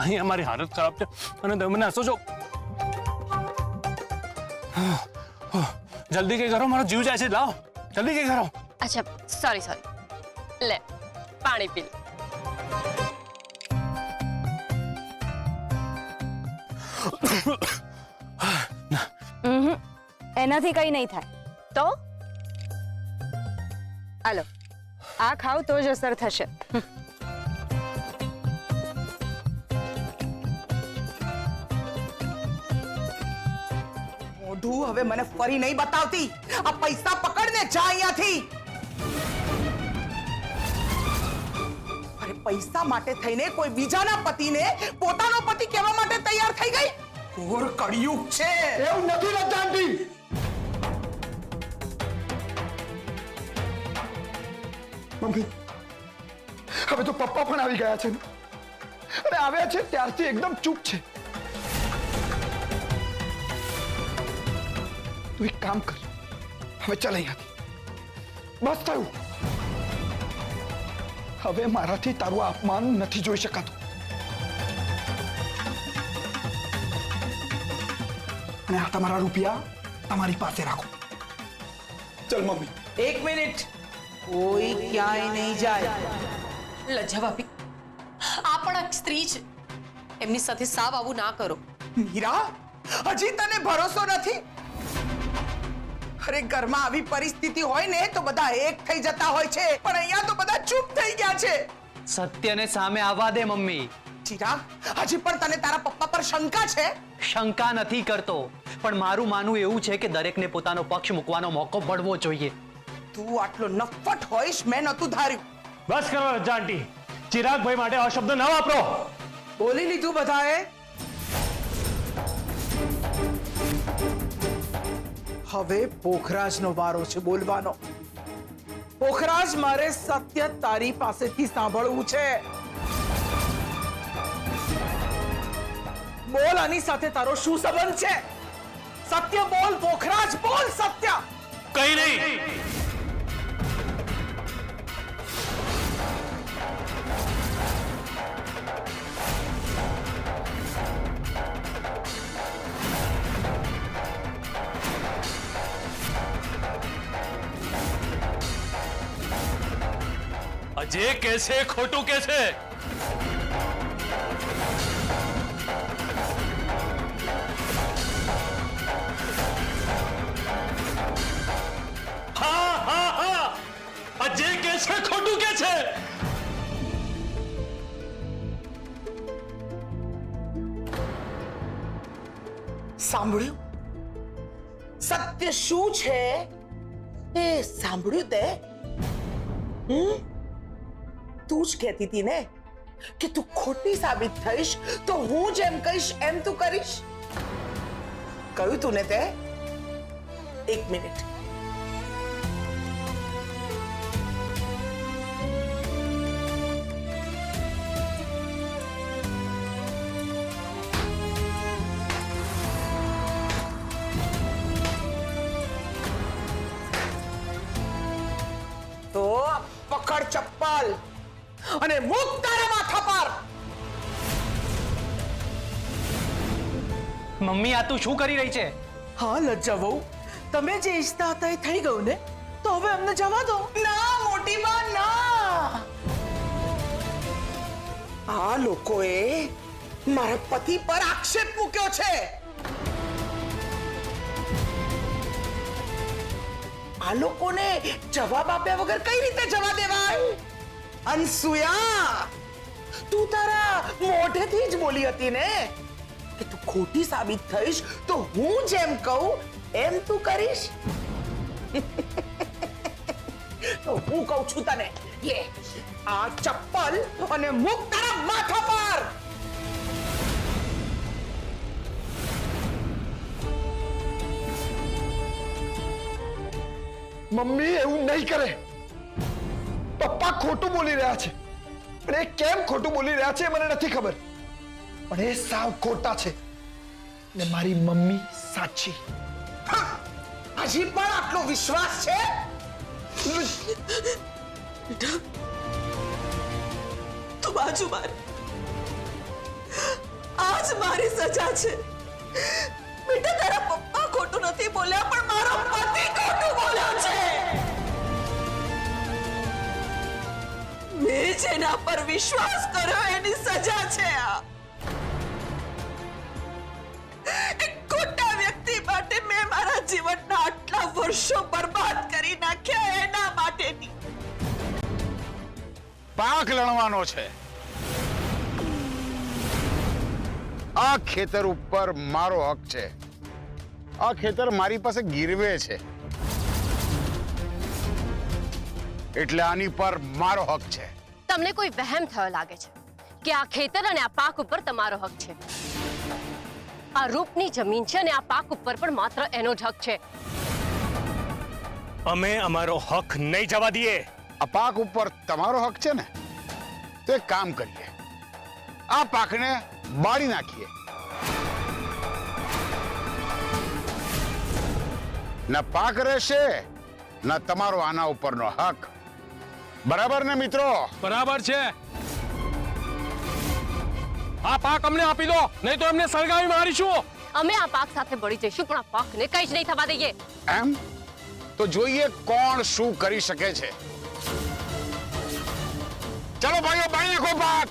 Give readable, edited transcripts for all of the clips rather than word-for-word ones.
અહીં અમારી હાલત ખરાબ છે અને તમે મને હસો છો. જલ્દી કઈ કરો, મારો જીવ જાય છે. લાવો જલ્દી કઈ કરો. અચ્છા સોરી લે પાણી પી લે. એનાથી કઈ નહીં થાય. તો હાલો આ ખાવ તો જ અસર થશે. મોઢું હવે મને ફરી નહીં બતાવતી. આ પૈસા પકડને જા અહીંયાથી. અરે પૈસા માટે થઈને કોઈ બીજાના પતિને પોતાનો પતિ કહેવા માટે તૈયાર થઈ ગઈ. ઘોર કળિયુગ છે. એવું નથી લજ્જા આંટી. મમ્મી હવે તો પપ્પા પણ આવી ગયા છે અને આવ્યા છે ત્યારથી એકદમ ચૂપ છે. તું એક કામ કર, હવે ચાલ અહીંયાથી. બસ થયું. હવે મારાથી તારું અપમાન નથી જોઈ શકાતું. અને આ તમારા રૂપિયા તમારી પાસે રાખો. ચલ મમ્મી. એક મિનિટ, કોઈ ક્યાંય નહીં જાય. લજ્જા ભાભી, આ પણ એક સ્ત્રી છે, એમની સાથે સાવ આવું ના કરો. મીરા, હજી તને ભરોસો નથી? અરે ઘરમાં આવી પરિસ્થિતિ હોય ને તો બધા એક થઈ જતા હોય છે, પણ અહીંયા તો બધા ચૂપ થઈ ગયા છે. સત્યને સામે આવવા દે મમ્મી. ચિરાગ, હજી પણ તને તારા પપ્પા પર શંકા છે? શંકા નથી કરતો, પણ મારું માનવું એવું છે કે દરેકને પોતાનો પક્ષ મૂકવાનો મોકો મળવો જોઈએ. તું આટલો નફ્ફટ હોઈશ મેં નહોતું ધાર્યું. બસ કરો લજ્જા આંટી. ચિરાગભાઈ માટે આ શબ્દ ના વાપરો. બોલી લીધું બધાએ. હવે પોખરાજનો વારો છે બોલવાનો. પોખરાજ, મારે સત્ય તારી પાસેથી સાંભળવું છે. બોલ, આની સાથે તારો શું સંબંધ છે? સત્ય બોલ પોખરાજ, બોલ સત્ય. કઈ નહીં. અજય કેસે ખોટું કે છે? હા હા હા, અજય કેસે ખોટું કે છે? સાંભળ્યું? સત્ય શું છે એ સાંભળ્યું તે? તું જ કહેતી હતી ને કે તું ખોટી સાબિત થઈશ તો હું જેમ કહીશ એમ તું કરીશ. કહ્યું તું ને તે? એક મિનિટ. તો પકડ ચપ્પલ અને મૂક તારા માથા પર. મમ્મી આ તું શું કરી રહી છે? હા લજ્જા વહુ, તમે જે ઈચ્છતા હતા એ થઈ ગયું ને, તો હવે અમને જવા દો. ના મોટી બા, ના. આ લોકોએ મારા પતિ પર આક્ષેપ મૂક્યો છે. આ લોકોને જવાબ આપ્યા વગર કઈ રીતે જવા દેવાય? અનસુયા, તું તારા મોઢેથી જ બોલી હતી ને કે તું ખોટી સાબિત થઈશ તો હું જેમ કહું એમ તું કરીશ. તો હું કહું છું તને, ये આ ચપ્પલ અને મૂક તારા માથા પર. મમ્મી એવું નહીં કરે. પપ્પા ખોટું બોલી રહ્યા છે, અને એ કેમ ખોટું બોલી રહ્યા છે મને નથી ખબર, પણ એ સાવ ખોટા છે ને મારી મમ્મી સાચી. હજી પણ આટલો વિશ્વાસ છે? તું બાજુ માર. જ મારી સજા છે. બેટા તારા પપ્પા ખોટું નથી બોલ્યા પણ મારો પતિ ખોટું બોલ્યો છે. મેં જેના પર વિશ્વાસ કર્યો એની સજા છે આ. એક ખોટા વ્યક્તિ માટે મેં મારા જીવનના આટલા વર્ષો બરબાદ કરી નાખ્યા એના માટેની. પાક લણવાનો છે. આ ખેતર ઉપર મારો હક છે. આ ખેતર મારી પાસે ગીરવે છે એટલે આની પર મારો હક છે. તમને કોઈ વહેમ થયો લાગે છે કે આ ખેતર અને આ પાક ઉપર તમારો હક છે. આ રૂપની જમીન છે અને આ પાક ઉપર પણ માત્ર એનો જ હક છે. અમે અમારો હક નહીં જવા દઈએ. આ પાક ઉપર તમારો હક છે ને, તો એક કામ કરીએ, આ પાકને બાળી નાખીએ. ન પાક રહેશે ન તમારો આના ઉપરનો હક. બરાબર ને મિત્રો? બરાબર છે. આ પાક અમને આપી દો, નહીં તો એમને સળગાવી મારીશું. અમે આ પાક સાથે બળી જઈશું પણ આ પાકને કંઈ જ નહીં થવા દઈએ. એમ તો જોઈએ કોણ શું કરી શકે છે. ચલો ભાઈઓ, બાળી નાખો પાક.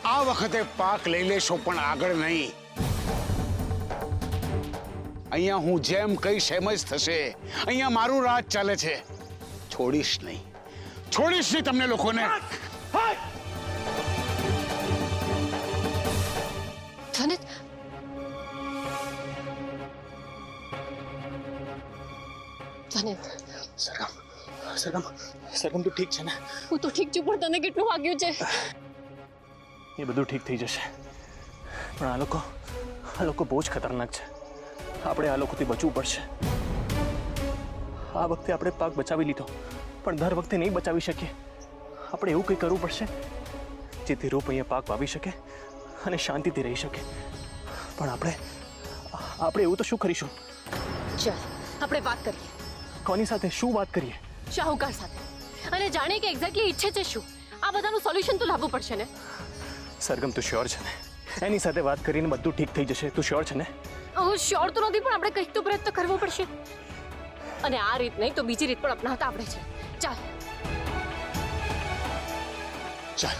આ વખતે પાક લઈ લેશો પણ આગળ નહીં. અહીંયા હું જેમ કહીશ એમ જ થશે. અહીંયા મારું રાજ ચાલે છે. છોડીશ નહીં તમને લોકોને. ધનિત, ધનિત, સરગમ તું ઠીક છે ને? હું તો ઠીક છું પણ તને કેટલું વાગ્યું છે? એ બધું ઠીક થઈ જશે પણ આ લોકો બહુ જ ખતરનાક છે. આપણે આ લોકોથી બચવું પડશે. આ વખતે આપણે પાક બચાવી લીધો પણ દર વખતે નહીં બચાવી શકીએ. આપણે એવું કંઈ કરવું પડશે જેથી રૂપ અહીંયા પાક વાવી શકે અને શાંતિથી રહી શકે. પણ આપણે એવું તો શું કરીશું? ચાલ આપણે વાત કરીએ. કોની સાથે શું વાત કરીએ? શાહુકાર સાથે. અને જાણીએ કે એક્ઝેક્ટલી ઈચ્છે છે શું. આ બધાનું સોલ્યુશન તો લાવવું પડશે ને. સરગમ, તું શ્યોર છે ને? એની સાથે વાત કરીને બધું ઠીક થઈ જશે, તું શ્યોર છે ને? શ્યોર તો નથી, પણ આપણે કંઈક તો પ્રયત્ન કરવો પડશે. અને આ રીત નહીં તો બીજી રીત પણ અપનાવતા આવડે છે. ચાલ. ચાલ